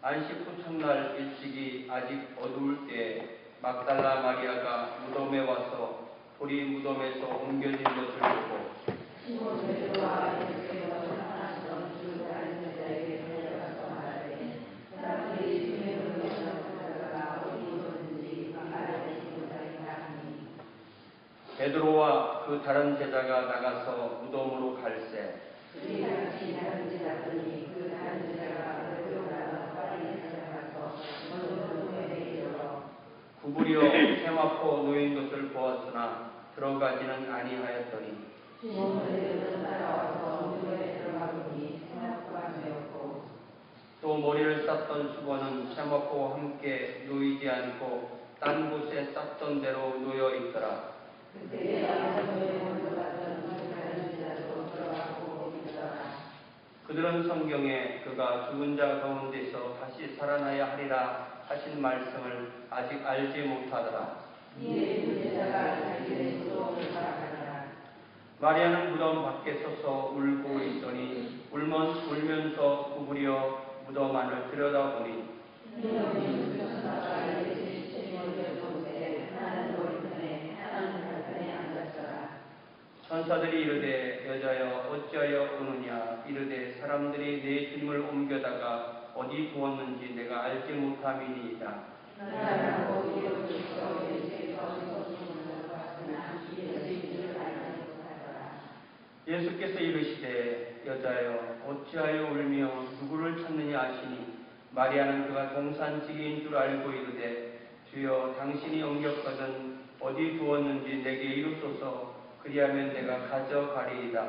안식 후 첫날 일찍이 아직 어두울 때에 막달라 마리아가 무덤에 와서 돌이 무덤에서 옮겨진 것을 보고 베드로와 그 다른 제자가 나가서 무덤으로 갈새 구부려 세마포 놓인 것을 보았으나 들어가지는 아니하였더니 또 머리를 쌌던 수건은 세마포와 함께 놓이지 않고 딴 곳에 쌌던 대로 놓여 있더라. 그들은 성경에 그가 죽은 자 가운데서 다시 살아나야 하리라 하신 말씀을 아직 알지 못하더라. 마리아는 무덤 밖에 서서 울고 있더니 울면서 구부려 무덤 안을 들여다보니 천사들이 이르되 여자여 어찌하여 우느냐 이르되 사람들이 내 짐을 옮겨다가 어디 두었는지 내가 알지 못함이니이다. 예수께서 이르시되 여자여 어찌하여 울며 누구를 찾느냐 하시니 마리아는 그가 동산지기인 줄 알고 이르되 주여 당신이 옮겼거든 어디 두었는지 내게 이루소서 그리하면 내가 가져가리이다.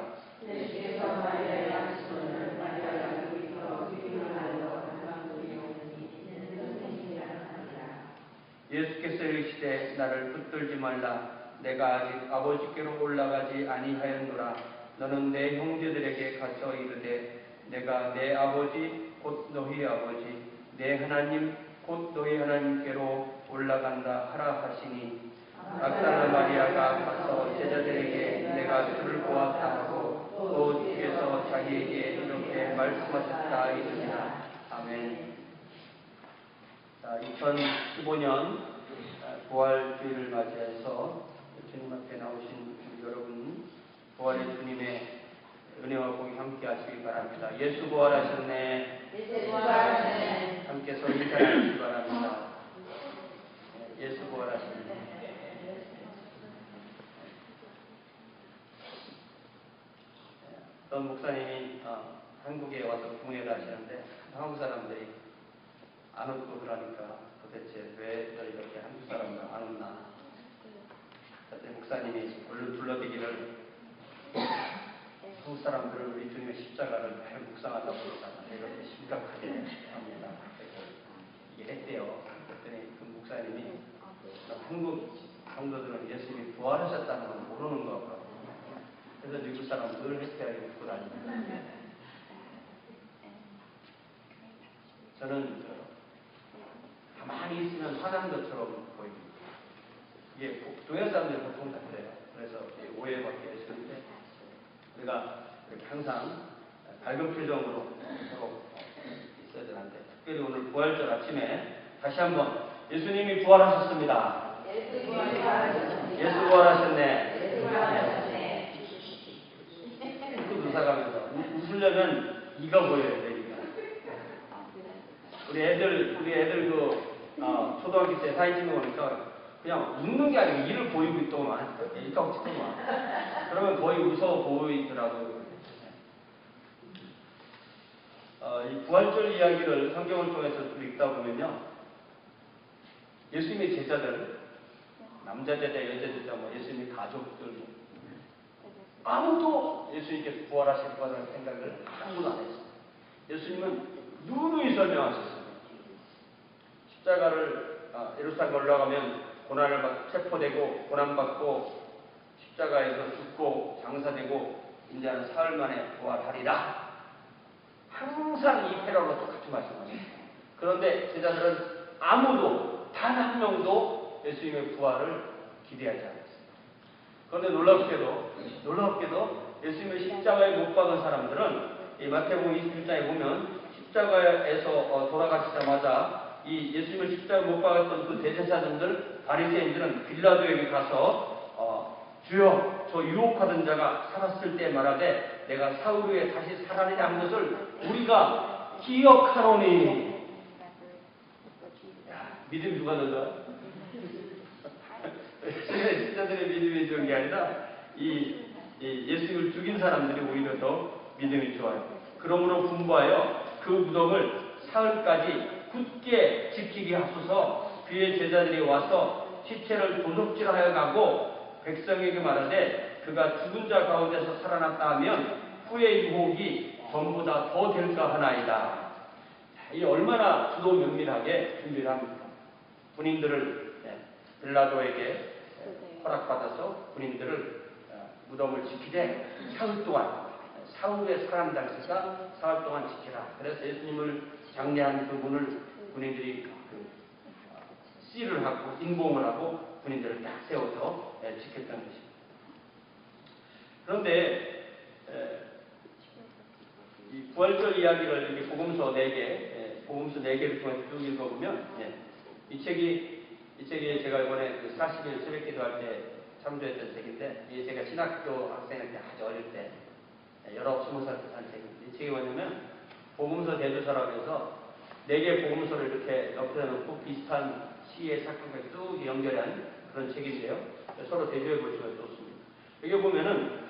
예수께서 이르시되 나를 붙들지 말라. 내가 아직 아버지께로 올라가지 아니하였노라. 너는 내 형제들에게 가서 이르되 내가 내 아버지 곧 너희 아버지 내 하나님 곧 너희 하나님께로 올라간다 하라 하시니 막달라 마리아가 가서 제자들에게 내가 주를 보았다 하고 또 주께서 자기에게 이렇게 말씀하셨다 이르니라. 아멘. 자, 2015년 부활주의를 맞이해서 주님 앞에 나오신 여러분 부활의 주님의 은혜와 복이 함께 하시기 바랍니다. 예수 부활하셨네. 예수 부활하셨네. 함께 서로 인사하시기 바랍니다. 예수 부활하셨네. 어떤 목사님이 한국에 와서 공예를 하시는데 한국 사람들이 안 웃고 그러니까 도대체 왜 이렇게 한국 사람들 안 웃나? 그때 목사님이 얼른 불러대기를 한국 사람들은 우리 주님의 십자가를 매일 묵상하다 보니까 이렇게 심각하게 합니다. 그래서 이게 했대요. 그랬더니 그 목사님이 한국 성도들은 예수님이 부활하셨다는 걸 모르는 거 같거든요. 그래서 미국 사람 늘 헷갈리고 웃고 다닙니다. 저는 가만히 있으면 화난 것처럼 보입니다. 이게 동양 사람들이 보통 다 그래요. 그래서 오해받게 되시는데 우리가 항상 밝은 표정으로 서로 있어야 되는데 특별히 오늘 부활절 아침에 다시 한번 예수님이 부활하셨습니다. 예수 부활하셨네. 웃어가면서 웃으려면 이가 보여야 돼. 이가. 우리 애들 초등학교 때 사진 찍는 거니까 그냥 웃는 게 아니고 이를 보이고 있더만 이렇게 찍더만 그러면 거의 웃어 보이더라고요. 이 부활절 이야기를 성경을 통해서 읽다 보면요 예수님의 제자들 남자 제자 여자 제자 예수님의 가족들 아무도 예수님께서 부활하실 거라는 생각을 아무도 안 했어요. 예수님은 누누이 설명하셨어요. 십자가를 예루살렘 올라가면 고난을 체포되고 고난받고 십자가에서 죽고 장사되고 이제는 사흘 만에 부활하리라. 항상 이 패러로 똑같이 말씀하셨어요. 그런데 제자들은 아무도 단 한 명도 예수님의 부활을 기대하지 않았어요. 그런데 놀랍게도 예수님의 십자가에 못 박은 사람들은 이 마태복음 21장에 보면 십자가에서 돌아가시자마자 이 예수님을 십자가에 못 박았던 그 대제사장들, 바리새인들은 빌라도에게 가서 주여 저 유혹하던 자가 살았을 때 말하되 내가 사흘 후에 다시 살아내냐 하는 것을 우리가 기억하노니. 야, 믿음이 누가 더 좋아? 신자들의 믿음이 좋은 게 아니라 이 예수님을 죽인 사람들이 오히려 더 믿음이 좋아요. 그러므로 분부하여 그 무덤을 사흘까지 굳게 지키게 하소서. 그의 제자들이 와서 시체를 도둑질하여 가고 백성에게 말하되 그가 죽은 자 가운데서 살아났다 하면 후의 유혹이 전보다 더 될까 하나이다. 이 얼마나 주도 면밀하게 준비를 합니까? 군인들을 빌라도에게 허락받아서 군인들을 무덤을 지키되 사흘 동안, 사흘에 살아난다 했으니까 사흘 동안 지키라. 그래서 예수님을 장례한 그분을 군인들이 씨를 하고 인봉을 하고 군인들을 딱 세워서 지켰던 것입니다. 그런데 이 부활절 이야기를 이렇게 복음서 4개를 통해서 쭉 읽어보면 이 책이 제가 이번에 그 40일 새벽 기도할 때 참조했던 책인데, 이게 제가 신학교 학생일 때 아주 어릴 때 19, 20살 때 산 책입니다. 이 책이 뭐냐면 복음서 대조서라고 해서 4개 복음서를 이렇게 옆에 놓고 비슷한 시의 사건까지 쭉 연결한 그런 책인데요. 서로 대조해 보시면 좋습니다. 여기 보면은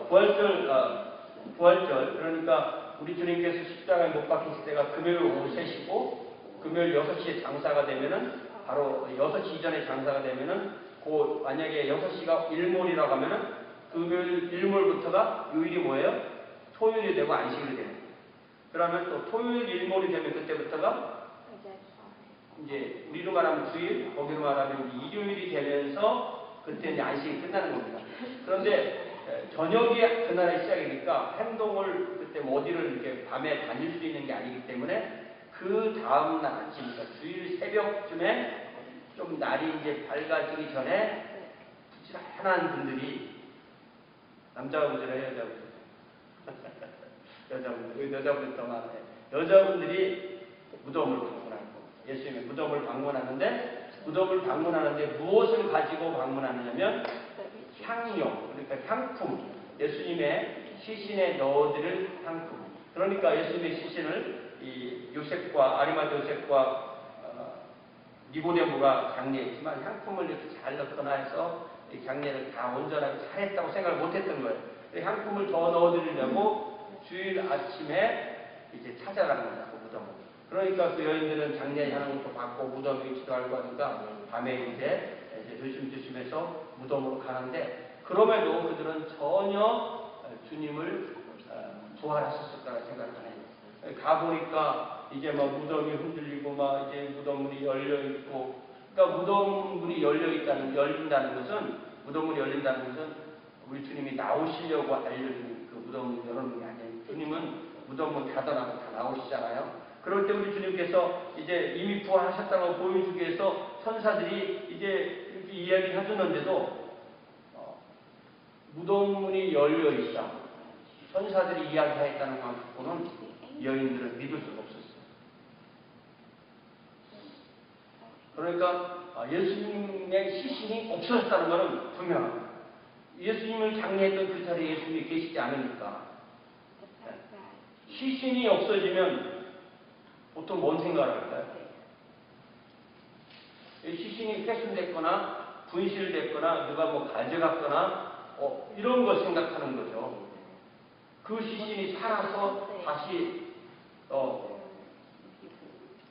부활절 그러니까 우리 주님께서 십자가에 못 박히실 때가 금요일 오후 3시고 금요일 6시에 장사가 되면은 바로 6시 이전에 장사가 되면은 그 만약에 6시가 일몰이라고 하면은 금요일 일몰부터가 요일이 뭐예요? 토요일이 되고 안식일이 되는 거예요. 그러면 또 토요일 일몰이 되면 그때부터가 이제 우리로 말하면 주일, 거기로 말하면 일요일이 되면서 그때 이제 안식이 끝나는 겁니다. 그런데 저녁이 그날의 시작이니까 행동을 그때 뭐 어디를 이렇게 밤에 다닐 수 있는 게 아니기 때문에 그 다음날 아침, 그러니까 주일 새벽쯤에 좀 날이 이제 밝아지기 전에 부지런한 분들이, 남자분들이에요, 여자분들, 여자분들 더 많아요. 여자분들이 무덤을 방문하고 예수님의 무덤을 방문하는데, 무덤을 방문하는데 무엇을 가지고 방문하느냐면 향료, 그러니까 향품, 예수님의 시신에 넣어드릴 향품. 그러니까 예수님의 시신을 이 요셉과 아리마대 요셉과 니고데모가 장례했지만 향품을 이렇게 잘 넣거나 해서 이 장례를 다 온전하게 잘했다고 생각을 못했던 거예요. 향품을 더 넣어드리려고 주일 아침에 이제 찾아가는 거다, 그 무덤을. 그러니까 그 여인들은 장례 향응도 받고 무덤 위치도 알고 하니까 밤에 이제 조심조심해서 무덤으로 가는데, 그럼에도 그들은 전혀 주님을 부활하셨을 거라 생각을 안 해요. 가보니까 이제 막 무덤이 흔들리고 막 이제 무덤문이 열려있고, 그러니까 무덤문이 열린다는 것은, 무덤문이 열린다는 것은 우리 주님이 나오시려고 알려주는 그 무덤문 열어놓는 게 아니에요. 주님은 무덤문 닫아놔서 다 나오시잖아요. 그럴 때 우리 주님께서 이제 이미 부활하셨다고 보여주기 위해서 천사들이 이제 이렇게 이야기를 해주는데도 무덤문이 열려 있다, 천사들이 이야기하였다는 것 갖고는 여인들은 믿을 수가 없었어요. 그러니까 예수님의 시신이 없어졌다는 것은 분명합니다. 예수님을 장례했던 그 자리에 예수님이 계시지 않으니까. 시신이 없어지면 보통 뭔 생각을 할까요? 시신이 훼손됐거나 분실됐거나 누가 뭐 가져갔거나 이런 거 생각하는 거죠. 그 시신이 살아서 다시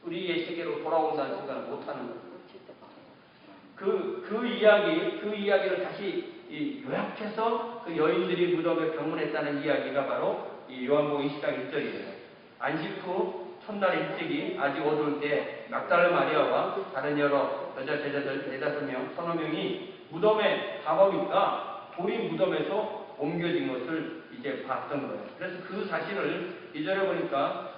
우리의 세계로 돌아온다는 생각을 못하는 거죠. 그 이야기를 다시 요약해서 그 여인들이 무덤에 병문했다는 이야기가 바로 이 요한복음 20장 1절이에요. 안식 후 첫날 일찍이 아직 어두울 때 막달라 마리아와 다른 여러 여자 제자들 4-5명, 3-4명이 무덤에 가보니까 돌이 무덤에서 옮겨진 것을 이제 봤던 거예요. 그래서 그 사실을 이전에 보니까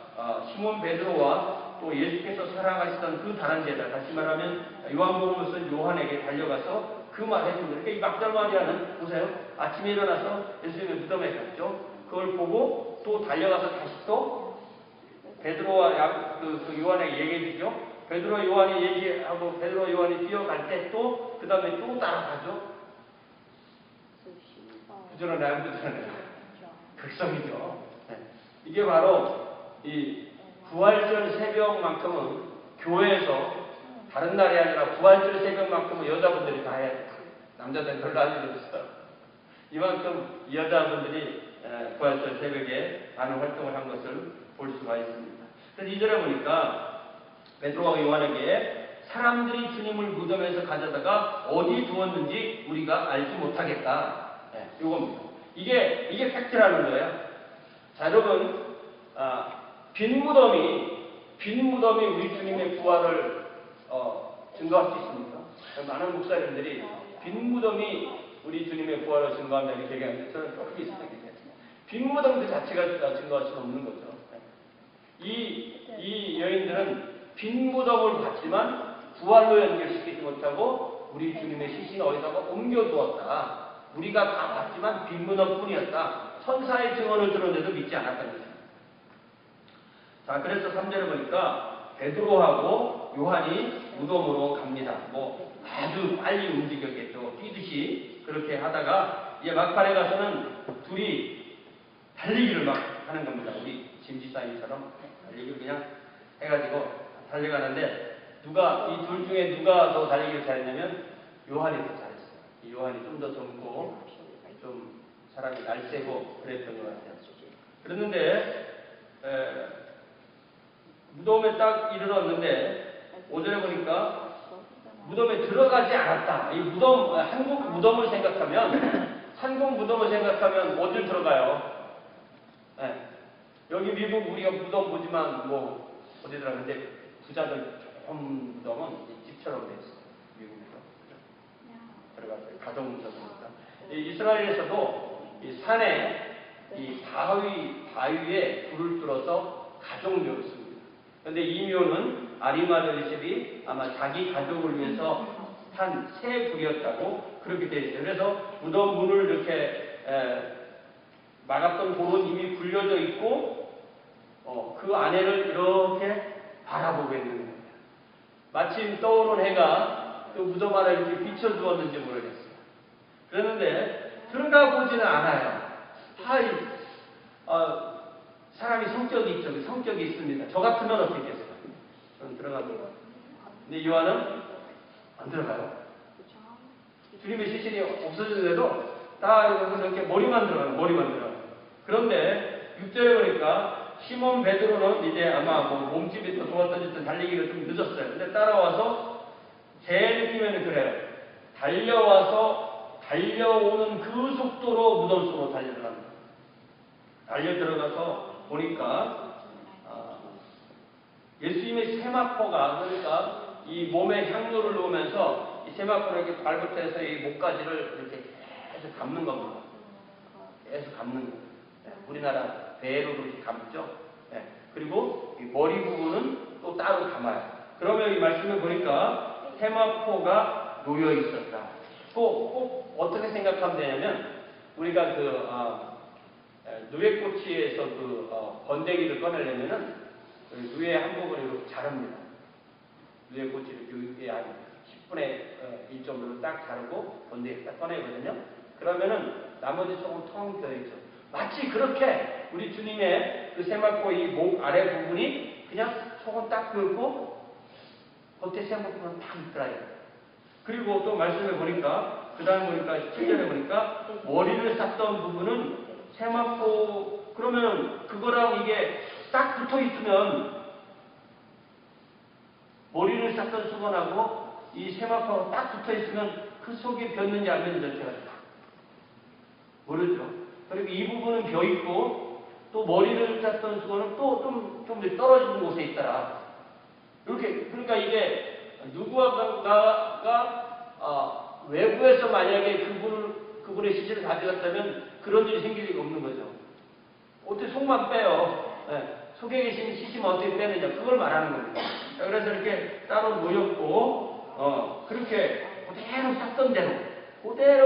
시몬 베드로와 또 예수께서 살아가시던 그 다른 제자, 다시 말하면 요한복음을 쓴 요한에게 달려가서 그 말을 해준 거예요. 그러니까 이 막달라 마리아는 보세요. 아침에 일어나서 예수님의 무덤에 갔죠. 그걸 보고 또 달려가서 다시 또 베드로와 그 요한에게 얘기해 주죠. 베드로 요한이 얘기하고 베드로 요한이 뛰어갈 때 또 그 다음에 또 따라가죠. 부지런해요, 부지런해요. 극성이죠. 네. 이게 바로 이 부활절 새벽만큼은 교회에서 다른 날이 아니라 부활절 새벽만큼은 여자분들이 다 해야 돼요. 남자들은 별로 할 일 없어요. 이만큼 여자분들이 부활절 새벽에 많은 활동을 한 것을 볼 수가 있습니다. 그래서 2절에 보니까 베드로와 요한에게 사람들이 주님을 무덤에서 가져다가 어디 두었는지 우리가 알지 못하겠다. 네, 이겁니다. 이게 팩트라는 거예요. 자, 여러분, 빈 무덤이 우리 주님의 부활을 증거할 수 있습니까? 많은 목사님들이 빈 무덤이 우리 주님의 부활을 증거한다 이렇게 얘기하는데 저는 조금 이상하게 빈 무덤 그 자체가 증거할 수는 없는 거죠. 이 여인들은 빈 무덤을 봤지만 부활로 연결시키지 못하고 우리 주님의 시신을 어디다가 옮겨두었다. 우리가 다 봤지만 빈 무덤뿐이었다. 천사의 증언을 들었는데도 믿지 않았다는 거죠. 자, 그래서 3절을 보니까 베드로하고 요한이 무덤으로 갑니다. 뭐 아주 빨리 움직였겠죠. 뛰듯이 그렇게 하다가 이제 막판에 가서는 둘이 달리기를 막 하는 겁니다. 우리 짐지사님처럼 달리기를 그냥 해가지고 달려가는데 이 둘 중에 누가 더 달리기를 잘했냐면 요한이 더 잘했어요. 이 요한이 좀 더 젊고 좀 사람이 날쌔고 그랬던 것 같아요. 그랬는데 무덤에 딱 이르렀는데 5절에 보니까 무덤에 들어가지 않았다. 이 무덤, 한국 무덤을 생각하면 어딜 들어가요? 네. 여기 미국 우리가 무덤 보지만 뭐 어디 들어가는데 부자들 조금 무덤은 집처럼 돼 있어요. 미국 무덤. 들어갔어요. 가족 무덤이니까. 이스라엘에서도 이 산에 이 바위에 불을 뚫어서 가족묘를 씁니다. 그런데 이 묘는 아리마다 요셉이 아마 자기 가족을 위해서 한 새 불이었다고 그렇게 되어 있어요. 그래서 무덤 문을 이렇게 막았던 돌은 이미 굴려져 있고 그 안에를 이렇게 바라보고 있는 겁니다. 마침 떠오른 해가 그 무덤 안에 이렇게 비춰주었는지 모르겠어요. 그런데 들어가 보지는 않아요. 사람이 성격이 있죠. 성격이 있습니다. 저 같으면 어떻게 했어요? 저는 들어가고. 근데 요한은 안 들어가요. 주님의 시신이 없어졌는데도 다 이렇게 머리만 들어가요. 그런데 6절에 보니까 시몬 베드로는 이제 아마 뭐 몸집이 더 좋았던지 달리기가 좀 늦었어요. 근데 따라와서 제 느낌에는 그래요. 달려오는 그 속도로 무덤 속으로 달려들어갑니다. 달려 들어가서 보니까 예수님의 세마포가 그러니까 이 몸에 향료를 놓으면서 이 세마포를 이렇게 발부터해서 이 목까지를 이렇게 계속 감는 겁니다. 계속 감는 거예요. 우리나라 배로도 이렇게 감죠. 네. 그리고 이 머리 부분은 또 따로 감아요. 그러면 이 말씀을 보니까 세마포가 놓여 있었다. 꼭 어떻게 생각하면 되냐면 우리가 누에꼬치에서 번데기를 꺼내려면은 누에 한 부분을 이렇게 자릅니다. 누에꼬치를 이렇게 한 10분의 1 정도로 딱 자르고 번데기 딱 꺼내거든요. 그러면은 나머지 속은 텅 비어있죠. 마치 그렇게 우리 주님의 그 세마포 이 목 아래 부분이 그냥 속은 딱 비었고 겉에 세마포는 딱 있더라요. 그리고 또 말씀해 보니까 그 다음 보니까 7절에 보니까 머리를 쌌던 부분은 세마포 그러면 그거랑 이게 딱 붙어 있으면 머리를 쌌던 수건하고 이 세마포가 딱 붙어 있으면 그 속이 폈는지 안 폈는지 제가 모르죠. 그리고 이 부분은 비어 있고 또 머리를 쌌던 수건은 또 좀 떨어지는 곳에 있더라. 이렇게 그러니까 이게 누구가 외부에서 만약에 그분의 시신을 가져갔다면 그런 일이 생길 리가 없는 거죠. 어떻게 속만 빼요? 네. 속에 계신 시신은 어떻게 빼느냐? 그걸 말하는 겁니다. 그래서 이렇게 따로 모였고, 그렇게 그대로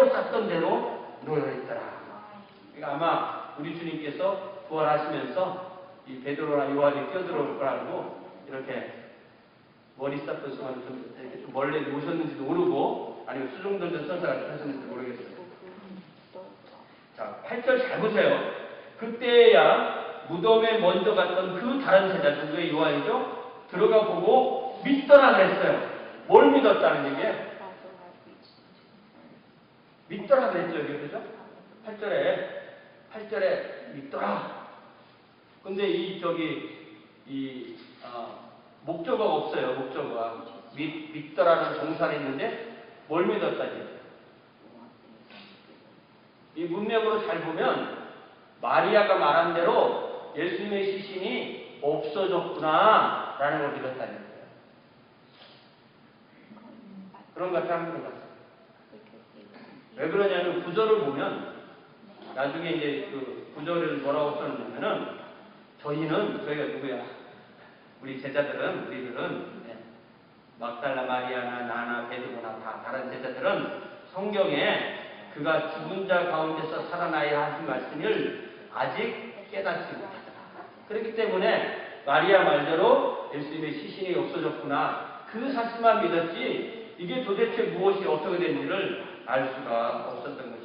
쌌던 대로 놓여있더라. 그러니까 아마 우리 주님께서 부활하시면서 이 베드로나 요한이 뛰어들어올 걸 알고 이렇게 머리 쌌던 순간 좀 이렇게 좀 멀리 오셨는지도 모르고 아니면 수종들도 선사가 하셨는지 모르겠어요. 자, 8절 잘 보세요. 그때야 무덤에 먼저 갔던 그 다른 제자 누구의 요한이죠? 들어가 보고 믿더라 그랬어요. 뭘 믿었다는 얘기예요? 믿더라 그랬죠, 여기 그죠? 8절에 믿더라. 근데 목적어가 없어요, 목적어가. 믿더라는 동사가 있는데, 뭘 믿었다니? 이 문맥으로 잘 보면, 마리아가 말한 대로 예수님의 시신이 없어졌구나, 라는 걸 믿었다는 거예요. 그런 것 같아요, 한번 봤어요. 왜 그러냐면, 구절을 보면, 나중에 이제 그 구절을 뭐라고 써놓냐면은, 저희가 누구야? 우리들은, 막달라 마리아나 나나 베드로나 다 다른 제자들은 성경에 그가 죽은 자 가운데서 살아나야 하신 말씀을 아직 깨닫지 못하더라. 그렇기 때문에 마리아 말대로 예수님의 시신이 없어졌구나. 그 사실만 믿었지, 이게 도대체 무엇이 어떻게 된지를 알 수가 없었던 것입니다.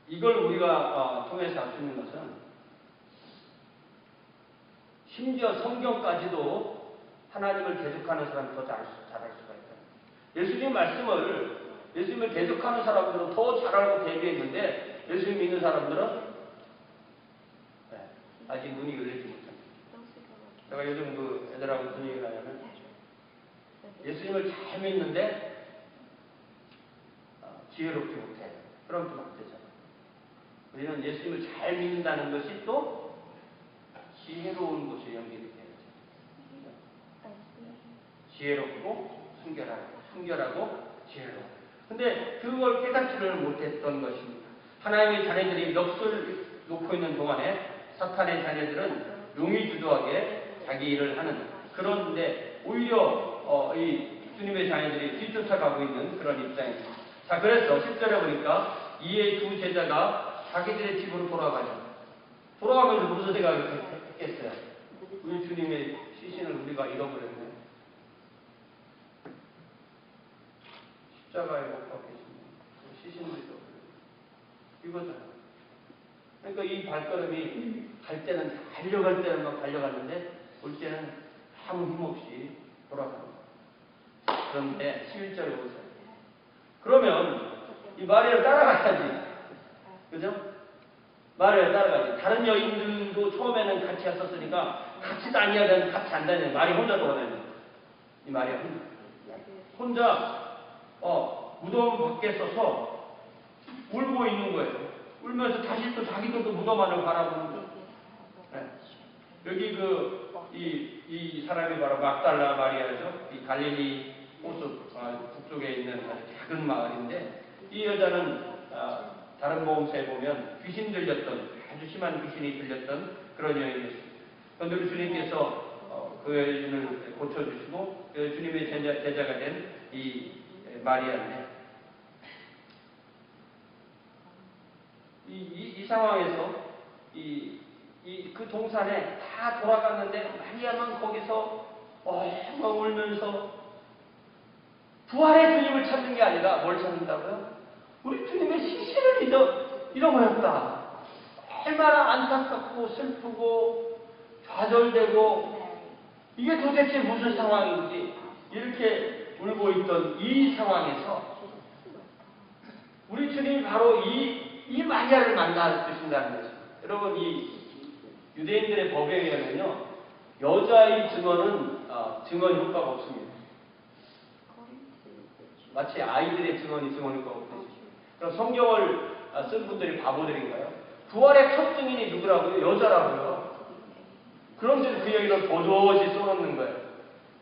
이걸 우리가 통해서 알 수 있는 것은 심지어 성경까지도 하나님을 대적하는 사람이 더 잘할 수가 있다. 예수님을 대적하는 사람들은 더 잘 알고 대비했는데 예수님 믿는 사람들은 아직 눈이 열리지 못합니다. 제가 요즘 그 애들하고 무슨 얘기를 하냐면 예수님을 잘 믿는데 지혜롭지 못해. 그럼 좀 안 되잖아. 우리는 예수님을 잘 믿는다는 것이 또 지혜로운 것에 연결이 돼야죠. 지혜롭고 순결하고 지혜로워. 근데 그걸 깨닫지를 못했던 것입니다. 하나님의 자녀들이 넋을 놓고 있는 동안에 사탄의 자녀들은 용의주도하게 자기 일을 하는, 그런데 오히려 이 주님의 자녀들이 뒤쫓아가고 있는 그런 입장입니다. 자, 그래서 10절에 보니까 이에 두 제자가 자기들의 집으로 돌아가죠. 돌아가면서 무슨 생각을 했겠어요? 우리 주님의 시신을 우리가 잃어버렸네. 십자가에 못 박혔습니다. 시신을 잃어버렸네. 이거잖아요. 그러니까 이 발걸음이 갈 때는 달려갈 때는 막 달려갔는데 올 때는 아무 힘없이 돌아갑니다. 그런데 11절에 보세요. 그러면 이 마리아를 따라가야지. 그죠? 마리아를 따라가야지. 다른 여인들도 처음에는 같이 갔었으니까 같이 다녀야 되는데 같이 안 다녀요. 마리아 혼자 돌아다녀요. 이 마리아 혼자 무덤 밖에 서서 울고 있는 거예요. 울면서 다시 또 자기도 무덤 안을 바라보는 거예요. 네. 여기 이 사람이 바로 막달라 마리아죠. 이 갈릴리 호수 북쪽에 있는 아주 작은 마을인데, 이 여자는 다른 복음서에 보면 귀신 들렸던, 아주 심한 귀신이 들렸던 그런 여인이었습니다. 그런데 우리 주님께서 그 여인을 고쳐주시고 주님의 제자가 된 이 마리아인데, 이 상황에서 그 동산에 다 돌아갔는데 마리아만 거기서 막 울면서 부활의 주님을 찾는 게 아니라 뭘 찾는다고요? 우리 주님의 시신을 잃어버렸다. 얼마나 안타깝고 슬프고 좌절되고 이게 도대체 무슨 상황인지 이렇게 울고 있던 이 상황에서 우리 주님이 바로 이 마리아를 만나주신다는 것입니다. 여러분, 이 유대인들의 법에 의하면요, 여자의 증언은 증언 효과가 없습니다. 마치 아이들의 증언이 증언 효과가 없듯이. 그럼 성경을 쓴 분들이 바보들인가요? 부활의 첫 증인이 누구라고요? 여자라고요. 그런데도 그 얘기를 도저히 써놓는 거예요.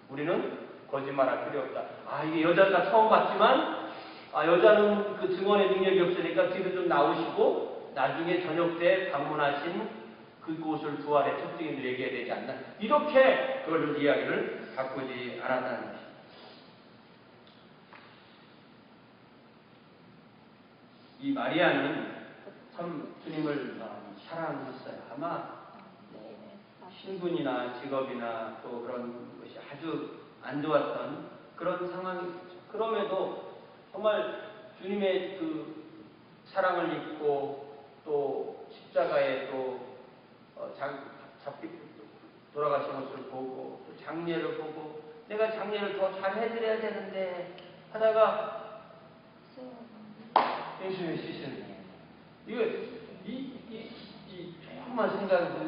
우리는 거짓말할 필요 없다. 이게 여자가 처음 봤지만 여자는 그 증언의 능력이 없으니까 뒤로 좀 나오시고 나중에 저녁 때 방문하신 그곳을 부활의 첫 증인을 얘기해야 되지 않나. 이렇게 그걸 이야기를 바꾸지 않았다는 것입니다. 이 마리아는 참 주님을 사랑했어요. 아마 신분이나 직업이나 또 그런 것이 아주 안 좋았던 그런 상황이었죠. 그럼에도 정말 주님의 그 사랑을 입고 또 십자가에 또 잡히 돌아가신 것을 보고 또 장례를 보고 내가 장례를 더 잘 해드려야 되는데 하다가 예수님의 시신 이거 조금만 생각해도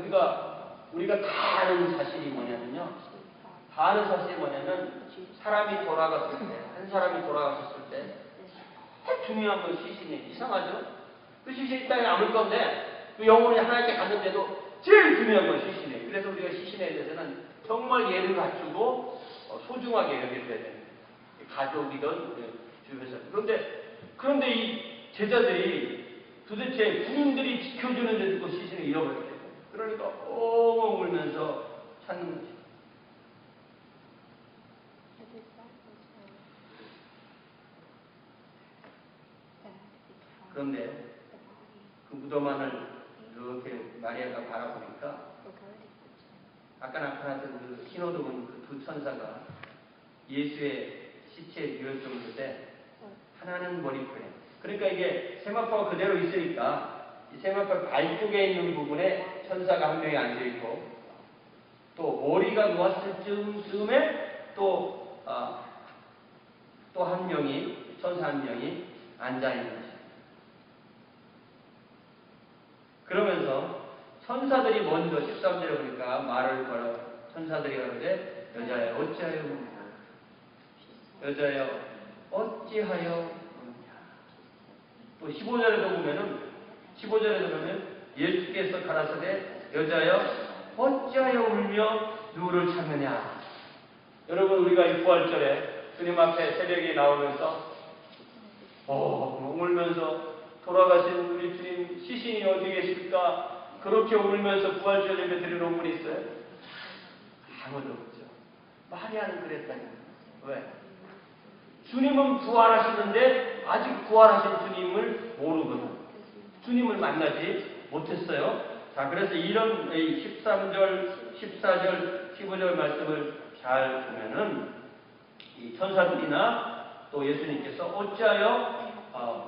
우리가 다 아는 사실이 뭐냐면요. 다 아는 사실이 뭐냐면 사람이 돌아갔을 때, 한 사람이 돌아갔을 때 중요한 건 시신이 이상하죠? 그 시신이 땅에 남을 건데 그 영혼이 하나님께 갔는데도 제일 중요한 건 시신이에요. 그래서 우리가 시신에 대해서는 정말 예를 갖추고 소중하게 여겨야 됩니다. 가족이든 주변에서. 그런데 이 제자들이 도대체 군인들이 지켜주는데도 그 시신을 잃어버렸게 돼요. 그러니까 엉엉 울면서 찾는 거죠. 그런데 그 무덤안을 이렇게 마리아가 바라보니까 아까 나타났던 그 흰옷 입은 그 두 천사가 예수의 시체에 누웠을 때 하나는 머리표에 그러니까 이게 세마포가 그대로 있으니까 이 세마포 발쪽에 있는 부분에 천사가 한 명이 앉아있고 또 머리가 누웠을 즈음에 또 한 명이 천사 한 명이 앉아있는 것입니다. 그러면서 천사들이 먼저 13절에 보니까 말을 걸어 천사들이 가로되 여자여 어찌하여 우느냐 여자여 어찌하여 우느냐 또 15절에도 보면 예수께서 가라사대 여자여 어찌하여 울며 누구를 찾느냐. 여러분 우리가 이 부활절에 주님 앞에 새벽에 나오면서 울면서 돌아가신 우리 주님 시신이 어디 계실까 그렇게 울면서 부활절 예배 드리는 분이 있어요? 아무도 없죠. 마리아는 그랬다는 거예요. 왜? 주님은 부활하시는데 아직 부활하신 주님을 모르거든. 주님을 만나지 못했어요. 자, 그래서 이런 13절, 14절, 15절 말씀을 잘 보면은 이 천사들이나 또 예수님께서 어찌하여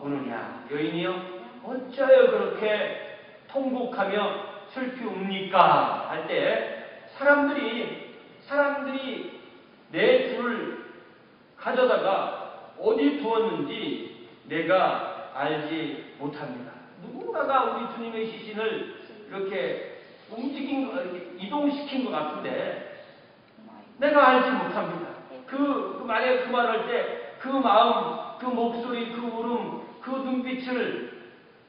우느냐 여인이여 어찌하여 그렇게 통곡하며 슬피 웁니까 할 때 사람들이 내 주를 가져다가 어디 두었는지 내가 알지 못합니다. 누군가가 우리 주님의 시신을 이렇게 이동시킨 것 같은데 내가 알지 못합니다. 만약에 그 말할 때 그 마음, 그 목소리, 그 울음, 그 눈빛을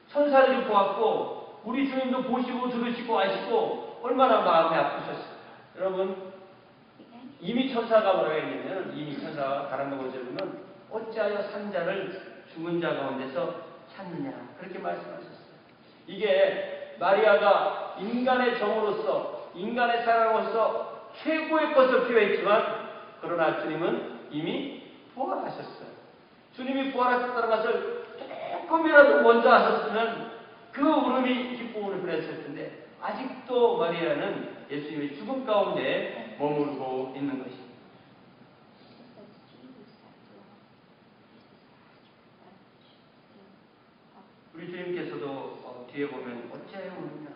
천사들이 보았고 우리 주님도 보시고 들으시고 아시고 얼마나 마음이 아프셨을까. 여러분 이미 천사가 뭐라고 했냐면 이미 천사가 다른 방법을 보면 어찌하여 산자를 죽은 자 가운데서 찾느냐 그렇게 말씀하셨어요. 이게 마리아가 인간의 정으로서 인간의 사랑으로서 최고의 것을 필요했지만 그러나 주님은 이미 부활하셨어요. 주님이 부활하셨다는 것을 조금이라도 먼저 하셨으면 그 울음이 기쁨으로 변했을 텐데 아직도 마리아는 예수님의 죽음 가운데 머물고 있는 것입니다. 우리 주님께서도 뒤에 보면 어찌하여 우느냐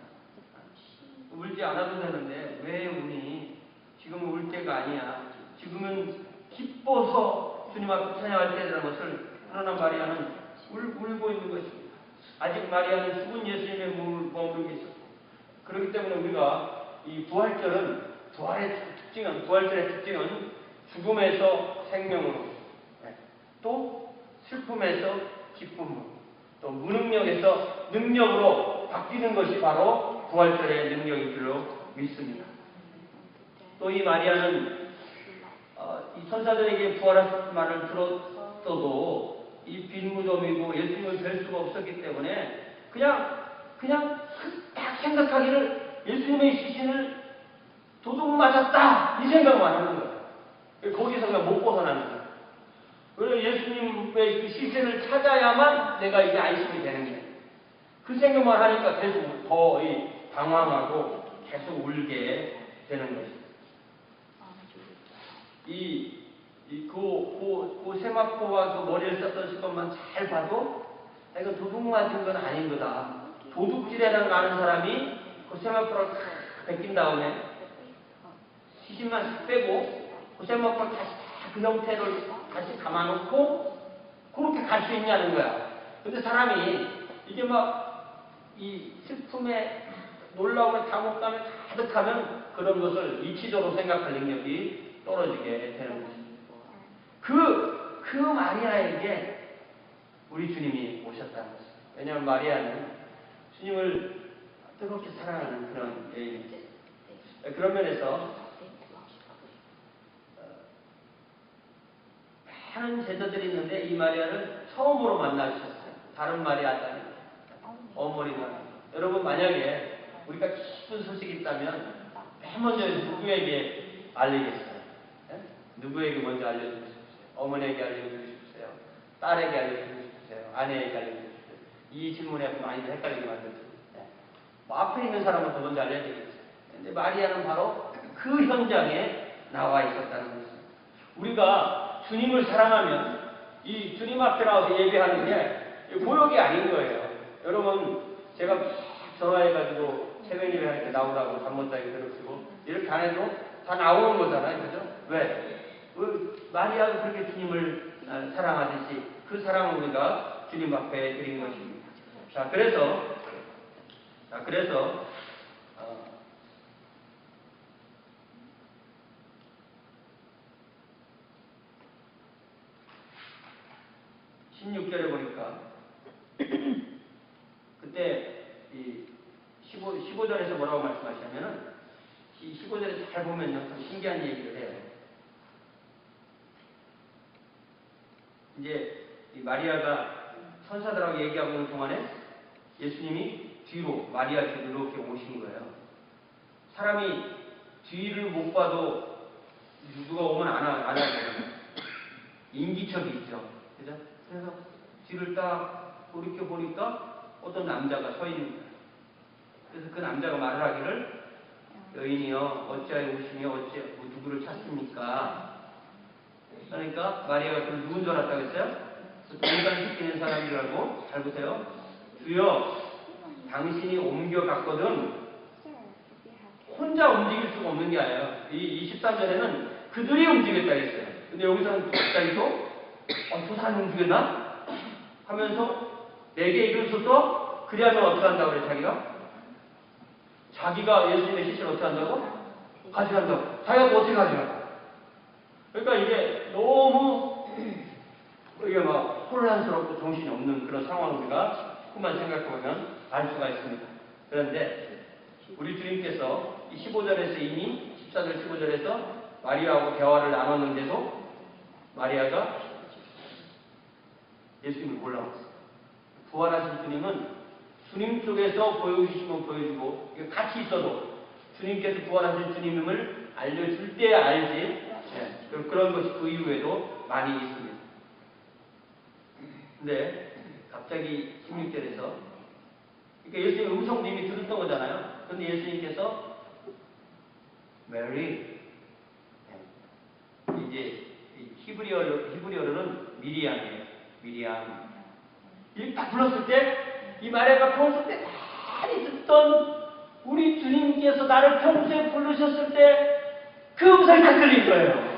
울지 않아도 되는데 왜 우니? 지금은 울 때가 아니야. 지금은 기뻐서 주님 앞에 찬양할 때라는 것을 그러나 마리아는 울고 있는 것입니다. 아직 마리아는 죽은 예수님의 몸을 머무르고 있었고 그렇기 때문에 우리가 이 부활절의 특징은 죽음에서 생명으로 또 슬픔에서 기쁨으로 또 무능력에서 능력으로 바뀌는 것이 바로 부활절의 능력인 줄로 믿습니다. 또 이 마리아는 이 천사들에게 부활하신 말을 들었어도 이 빈 무덤이고 예수님을 뵐 수가 없었기 때문에 그냥 딱 생각하기를 예수님의 시신을 도둑 맞았다 이 생각만 하는 거예요. 거기서 그냥 못 벗어나는 거예요. 그래서 예수님의 그 시신을 찾아야만 내가 이제 안심이 되는 거예요. 그 생각만 하니까 계속 더 방황하고 계속 울게 되는 것입니다. 그 세마포가 그 머리를 썼던 것만 잘 봐도 이건 도둑 맞은 건 아닌 거다. 도둑질이라는 아는 사람이 그 세마포를 탁 벗긴 다음에 시신만 싹 빼고 그 세마포를 다시 그 형태를 다시 감아놓고 그렇게 갈 수 있냐는 거야. 근데 사람이 이게 막 이 슬픔에 놀라움에 당혹감에 가득하면 그런 것을 이치적으로 생각할 능력이 떨어지게 되는 것입니다. 그 마리아에게 우리 주님이 오셨다는 것입니다. 왜냐하면 마리아는 주님을 뜨겁게 사랑하는 그런 여인입니다. 그런 면에서 많은 제자들이 있는데 이 마리아를 처음으로 만나주셨어요. 다른 마리아가 어머니가. 여러분 만약에 우리가 기쁜 소식이 있다면 맨 먼저 누구에게 알리겠어요? 네? 누구에게 먼저 알려주고 싶으세요? 어머니에게 알려주고 싶으세요? 딸에게 알려주고 싶으세요? 아내에게 알려주고 싶으세요? 이 질문에 많이 헷갈리게 만들죠. 네. 뭐 앞에 있는 사람부터 먼저 알려야 되겠죠. 근데 마리아는 바로 그 현장에 나와 있었다는 것입니다. 우리가 주님을 사랑하면 이 주님 앞에 나와서 예배하는 게 고역이 아닌 거예요. 여러분 제가 전화해가지고 새벽 예배할 때 나오라고 잠 못 자게 괴롭히고 이렇게 안 해도 다 나오는 거잖아요. 그죠? 왜? 마리아도 그렇게 주님을 사랑하듯이 그 사랑을 우리가 주님 앞에 드린 것입니다. 자, 그래서 16절에 보니까 그때 이 15절에서 뭐라고 말씀하시냐면은 이 15절에 잘 보면요 참 신기한 얘기를 해요. 이제 이 마리아가 천사들하고 얘기하고 있는 동안에 예수님이 뒤로 마리아 뒤로 이렇게 오신 거예요. 사람이 뒤를 못 봐도 누가 오면 안 하거든요. 인기척이 있죠. 그죠? 그래서 뒤를 딱 이렇게 보니까 어떤 남자가 서 있는 거예요. 그래서 그 남자가 말을 하기를 여인이여 어찌하여 오시며 누구를 찾습니까? 그러니까 마리아가 그를 누군 줄 알았다고 했어요? 동간 시키는 사람이라고. 잘 보세요. 주여 당신이 옮겨갔거든 혼자 움직일 수가 없는 게 아니에요. 이 23절에는 그들이 움직였다 했어요. 근데 여기서는 갑자기 저 사람이 움직였나? 하면서 내게 이르소서 그리하면 어떻게 한다고 그래 자기가 예수님의 시신을 어떻게 한다고? 가져간다고. 자기가 어떻게 가져가? 그러니까 이게 너무 이게 막 혼란스럽고 정신이 없는 그런 상황을 우리가 조금만 생각해보면 알 수가 있습니다. 그런데 우리 주님께서 이 15절에서 이미 14절 15절에서 마리아하고 대화를 나눴는데도 마리아가 예수님을 몰라봤어요. 부활하신 주님은 주님 쪽에서 보여주시면 보여주고 같이 있어도 주님께서 부활하신 주님임을 알려줄 때 알지. 그런 것이 그 이후에도 많이 있습니다. 근데 갑자기 16절에서 그러니까 예수님 음성도 이미 들었던 거잖아요. 그런데 예수님께서 메리 이제 히브리어로는 미리암이에요. 미리암 이렇게 딱 불렀을 때 이 마리아가 평소 때 많이 듣던 우리 주님께서 나를 평소에 부르셨을 때 그 음성이 딱 들린 거예요.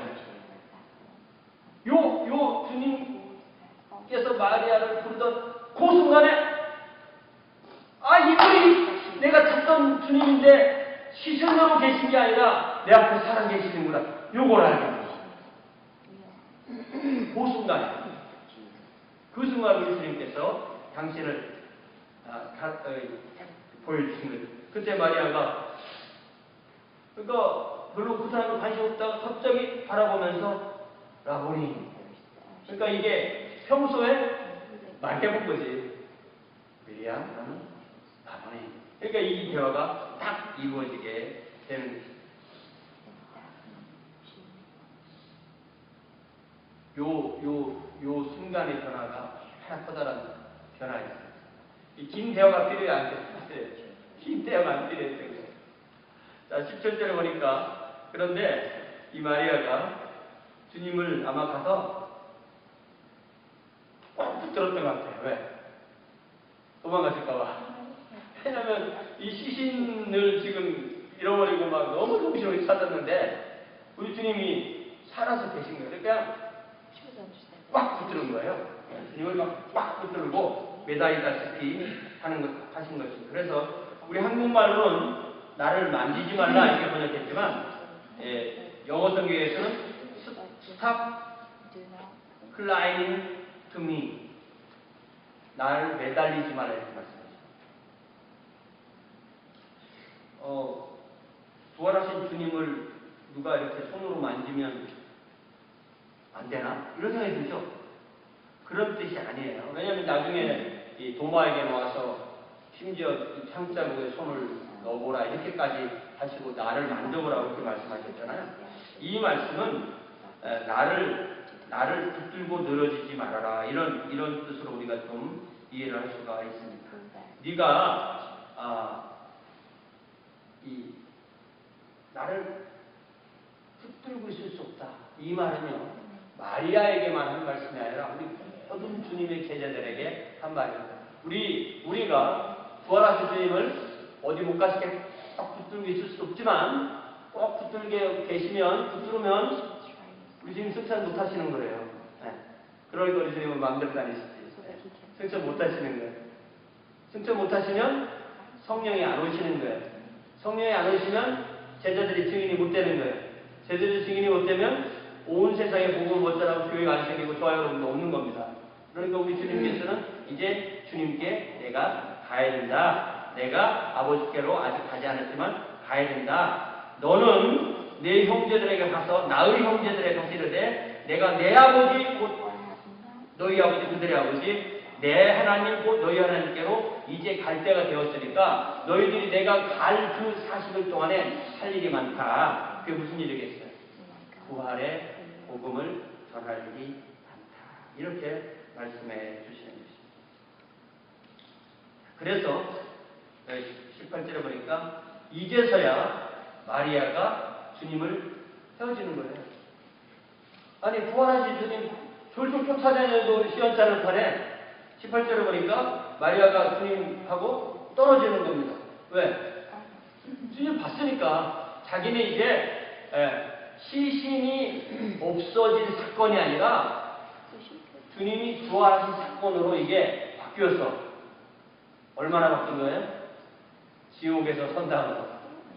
요 주님께서 마리아를 부르던 그 순간에 이분이 내가 찾던 주님인데 시선으로 계신 게 아니라 내 앞에 살아 계시는구나. 요걸 알게 됐어요. 그 순간 우리 주님께서 당신을 보여주신 거죠. 그때 마리아가 그러니까 별로 그 사람에 관심 없다가 갑자기 바라보면서 라보니. 그러니까 이게 평소에 말해본 거지. 미리암 나는 라보니. 그러니까 이 대화가 딱 이루어지게 되는 것입니다. 요 순간의 변화가 하나 커다란 변화였어요. 이 긴 대화가 필요해 안 필요해? 긴 대화가 안 필요해. 자, 17절에 보니까 그런데 이 마리아가 주님을 아마 가서 꼭 붙들었던 것 같아요. 왜? 도망가실까봐. 왜냐면 이 시신을 지금 잃어버리고 막 너무 정신없이 찾았는데 우리 주님이 살아서 계신 거예요. 그러니까 꽉 붙드는 거예요. 주님을 꽉 붙들고 매달리다시피 하신 것입니다. 그래서 우리 한국말로는 나를 만지지 말라 이렇게 번역했지만 영어 성경에서는 Stop clinging to me. 나를 매달리지 말라 이렇게 말씀하셨습니다. 부활하신 주님을 누가 이렇게 손으로 만지면 안 되나? 이런 생각이 들죠? 그런 뜻이 아니에요. 왜냐하면 나중에 이 도마에게 나와서 심지어 창자국에 손을 넣어보라 이렇게까지 하시고 나를 만져보라고 이렇게 말씀하셨잖아요. 이 말씀은 나를 붙들고 늘어지지 말아라 이런 뜻으로 우리가 좀 이해를 할 수가 있습니다. 네가 나를 붙들고 있을 수 없다. 이 말은요 마리아에게만 한 말씀이 아니라 우리 모든 주님의 제자들에게 한 말입니다. 우리가 부활하신 주님을 어디 못 가시게 딱 붙들고 있을 수 없지만 꼭 붙들게 붙들면 우리 주님 승천 못 하시는 거예요. 네. 그러니까 우리 주님은 마음대로 다니시지. 네. 승천 못 하시는 거예요. 승천 못 하시면 성령이 안 오시는 거예요. 성령이 안 오시면 제자들이 증인이 못 되는 거예요. 제자들이 증인이 못 되면 온 세상에 복음을 못 전하고 교회가 안 생기고 좋아요 여러분도 없는 겁니다. 그러니까 우리 주님께서는 이제 주님께 내가 가야 된다. 내가 아버지께로 아직 가지 않았지만 가야 된다. 너는 내 형제들에게 가서 나의 형제들에게 가서 이르되 내가 내 아버지 곧 너희 아버지 그들의 아버지 내 하나님 곧 너희 하나님께로 이제 갈 때가 되었으니까 너희들이 내가 갈 그 40일 동안에 할 일이 많다. 그게 무슨 일이겠어요? 부활의 복음을 전할 일이 많다. 이렇게 말씀해 주시는 것입니다. 그래서 18절에 보니까 이제서야 마리아가 주님을 헤어지는 거예요. 아니 부활하신 주님 졸졸 쫓아다녀도 시원찮을 판에 18절에 보니까 마리아가 주님하고 떨어지는 겁니다. 왜? 주님 봤으니까 자기는 이제 시신이 없어진 사건이 아니라 주님이 부활하신 사건으로 이게 바뀌어서 얼마나 바뀐 거예요? 지옥에서 선당으로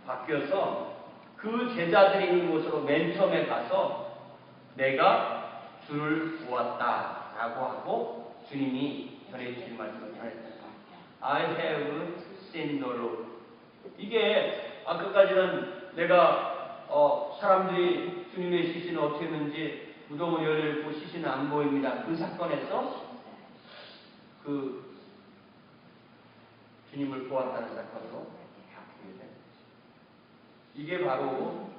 바뀌어서 그 제자들이 있는 곳으로 맨 처음에 가서 내가 주를 보았다라고 하고 주님이 전해주신 말씀을 전했습니다. I have seen the Lord. 이게 아까까지는 내가 사람들이 주님의 시신을 어떻게 했는지 무덤은 열려있고 시신은 안 보입니다. 그 사건에서 그 주님을 보았다는 사건으로 바뀌게 됩니다. 이게 바로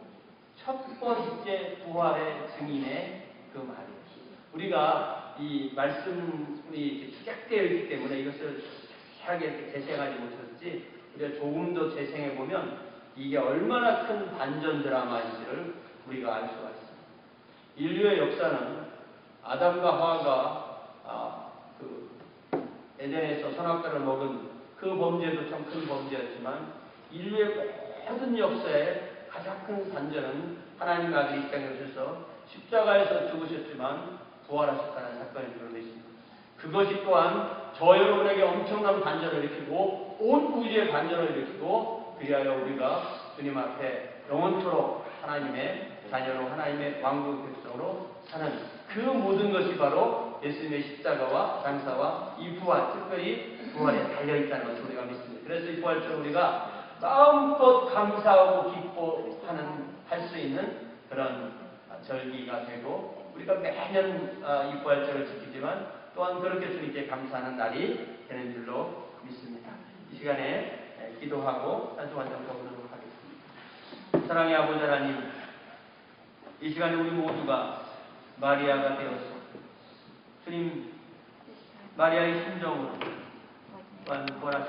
첫 번째 부활의 증인의 그 말이에요. 우리가 이 말씀이 축약되어 있기 때문에 이것을 자세하게 재생하지 못했지 우리가 조금 더 재생해 보면 이게 얼마나 큰 반전 드라마인지를 우리가 알 수가 있습니다. 인류의 역사는 아담과 하와가 그 에덴에서 선악과를 먹은 그 범죄도 참 큰 범죄였지만 인류의 모든 역사의 가장 큰 반전은 하나님 아들이 이 땅에 오셔서 십자가에서 죽으셨지만 부활하셨다는 사건이 드러나 있습니다. 그것이 또한 저 여러분에게 엄청난 반전을 일으키고 온 우주의 반전을 일으키고 그리하여 우리가 주님 앞에 영원토록 하나님의 자녀로 하나님의 왕국 백성으로 사는 그 모든 것이 바로 예수님의 십자가와 장사와 이 부활, 특별히 부활에 달려있다는 것을 우리가 믿습니다. 그래서 이 부활절을 우리가 마음껏 감사하고 기뻐하는 할 수 있는 그런 절기가 되고 우리가 매년 이 부활절을 지키지만 또한 그렇게 주님께 감사하는 날이 되는 줄로 믿습니다. 이 시간에 기도하고 찬송 한 장 더 부르도록 하겠습니다. 사랑의 아버지 하나님, 이 시간에 우리 모두가 마리아가 되어서 주님 마리아의 심정으로 또한 보라